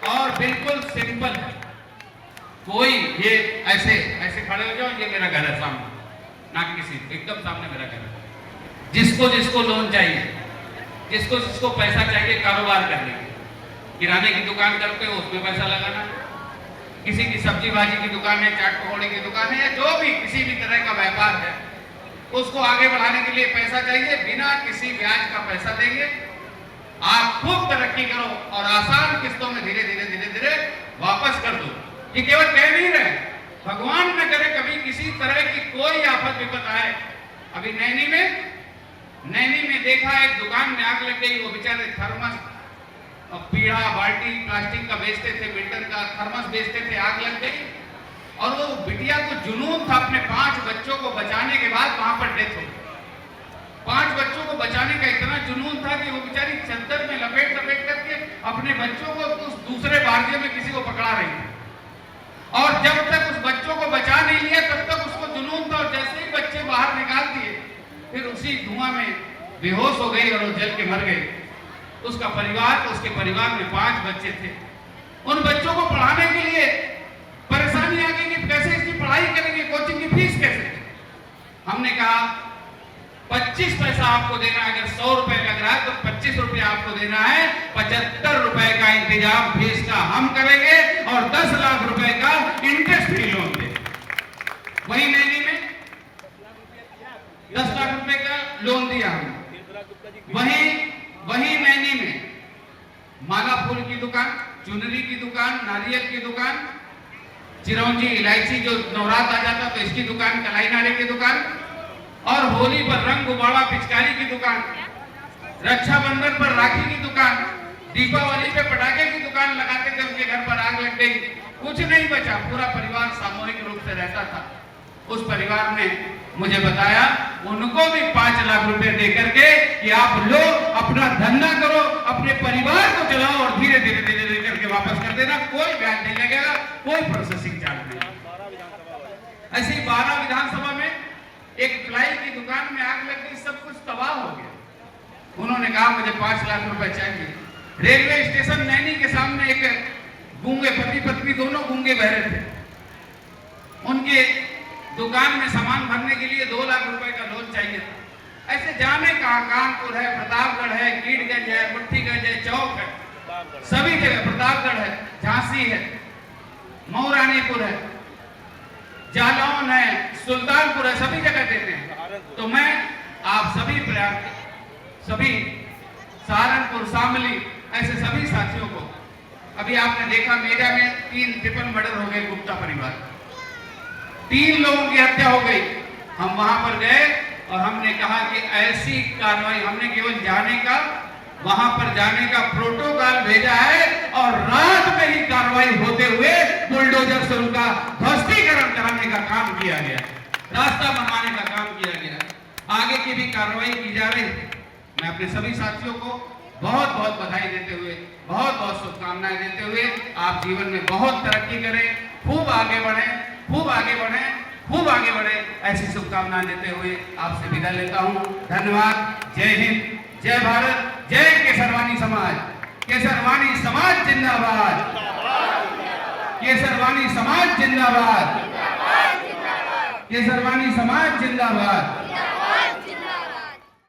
और बिल्कुल सिंपल है। कोई ये ऐसे ऐसे खड़े हो जाओ, ये मेरा घर है सामने, ना किसी एकदम सामने मेरा घर है। जिसको जिसको लोन चाहिए, जिसको जिसको पैसा चाहिए कारोबार करने के, किराने की दुकान करते हो उसमें पैसा लगाना, किसी की सब्जी भाजी की दुकान है, चाट पकौड़े की दुकान है, या जो भी किसी भी तरह का व्यापार है, उसको आगे बढ़ाने के लिए पैसा चाहिए, बिना किसी ब्याज का पैसा देंगे। आप खूब तरक्की करो और आसान किस्तों में धीरे धीरे धीरे धीरे वापस कर दो। ये केवल कह नहीं रहे, भगवान न करे कभी किसी तरह की कोई आफत विपत आए। अभी नैनी में देखा, एक दुकान में आग लग गई। वो बेचारे थर्मस और पीढ़ा बाल्टी प्लास्टिक का बेचते थे, मिल्टन का थर्मस बेचते थे, आग लग गई। और वो बिटिया को जुनून था, अपने 5 बच्चों को बचाने के बाद वहां पर डेथ हो गई। 5 बच्चों को बचाने का इतना जुनून था कि वो बेचारी चद्दर में लपेट करके अपने बच्चों को उस दूसरे बारजे में किसी को पकड़ा रही थी। और जब तक उस बच्चों को बचा नहीं लिया तब तक उसको जुनून था, और जैसे ही बच्चे बाहर निकाल दिए फिर उसी धुआं में बेहोश हो गई और वो जल के मर गई। उसके परिवार में 5 बच्चे थे। उन बच्चों को पढ़ाने के लिए परेशानी आ गई कि कैसे इसकी पढ़ाई करेंगे, कोचिंग की फीस कैसे। हमने कहा 25 पैसा आपको देना है, अगर 100 रुपए लग रहा है तो 25 रुपए आपको देना है। 75 रुपए का इंतजाम फीस का हम करेंगे और 10 लाख रुपए का इंटरेस्ट फ्री लोन देंगे। वही नैनी में 10 लाख रुपए का लोन दिया हमने। वही नैनी में माला फूल की दुकान, चुनरी की दुकान, नारियल की दुकान, चिरौंजी इलायची जो नवरात आ जाता तो इसकी दुकान, कलाई नारे की दुकान, और होली पर रंग गुब्बारा पिचकारी की दुकान, रक्षाबंधन पर राखी की दुकान, दीपावली पे पटाखे की दुकान लगाते थे। उनके घर पर आग लग गई, कुछ नहीं बचा। पूरा परिवार सामूहिक रूप से रहता था। उस परिवार ने मुझे बताया उनको भी 5 लाख रुपए दे करके कि आप लो, अपना धंधा करो, अपने परिवार को चलाओ और धीरे धीरे धीरे धीरे करके वापस कर देना। कोई ब्याज नहीं लगेगा, कोई प्रोसेसिंग चार्ज नहीं। ऐसे ही 12 विधानसभा में एक प्लाई की दुकान में आग लग गई, सब कुछ तबाह हो गया। उन्होंने कहा मुझे 5 लाख रुपए चाहिए। रेलवे स्टेशन नैनी के सामने एक गूंगे पति पत्नी, दोनों गूंगे बहरे थे। उनके दुकान में सामान भरने के लिए 2 लाख रुपए का लोन चाहिए था। ऐसे जाने कहां, कानपुर है, प्रतापगढ़ है, कीटगंज है, मुट्ठीगंज है, चौक है, सभी जगह, प्रतापगढ़ है, झांसी है, मऊरानीपुर है, जालौन है, सुल्तानपुर है, सभी जगह देते हैं। तो मैं आप सभी सहारनपुर, शामली, ऐसे सभी साथियों को, अभी आपने देखा मेजा में 3 ट्रिपल मर्डर हो गए, गुप्ता परिवार, 3 लोगों की हत्या हो गई। हम वहां पर गए और हमने कहा कि ऐसी कार्रवाई, हमने केवल वहां पर जाने का प्रोटोकॉल भेजा है और रात में ही कार्रवाई होते हुए बुलडोजर से उनका ध्वस्तीकरण कराने का काम किया गया, रास्ता बनवाने का काम किया गया। आगे की भी कार्रवाई की जा रही है। मैं अपने सभी साथियों को बहुत बहुत बधाई देते हुए, बहुत बहुत शुभकामनाएं देते हुए, आप जीवन में बहुत तरक्की करें, खूब आगे बढ़ें, खूब आगे बढ़ें, खूब आगे बढ़े, ऐसी शुभकामनाएं देते हुए आपसे विदा लेता हूं। धन्यवाद। जय हिंद, जय भारत, जय केसरवानी समाज। केसरवानी समाज जिंदाबाद, केसरवानी समाज जिंदाबाद, केसरवानी समाज जिंदाबाद।